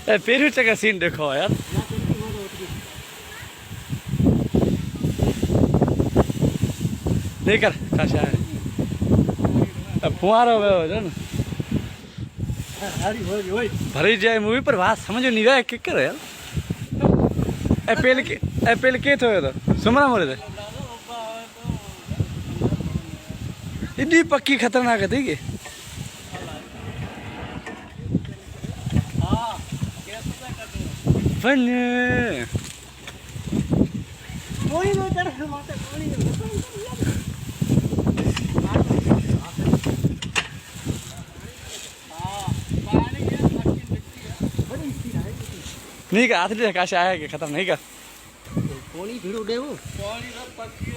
Peru का scene देखो यार। देख कर काशा है फुहारो हो ना भरी जाए मूवी पर बात समझ नहीं रहा है क्या कर यार। एपेल के तो सुमरा मोरे थे इतनी पक्की खतरनाक है ठीक है। फन नहीं का हाथ ले काश आया कि खत्म नहीं का पानी भिड़ो देवो पानी सब पक्की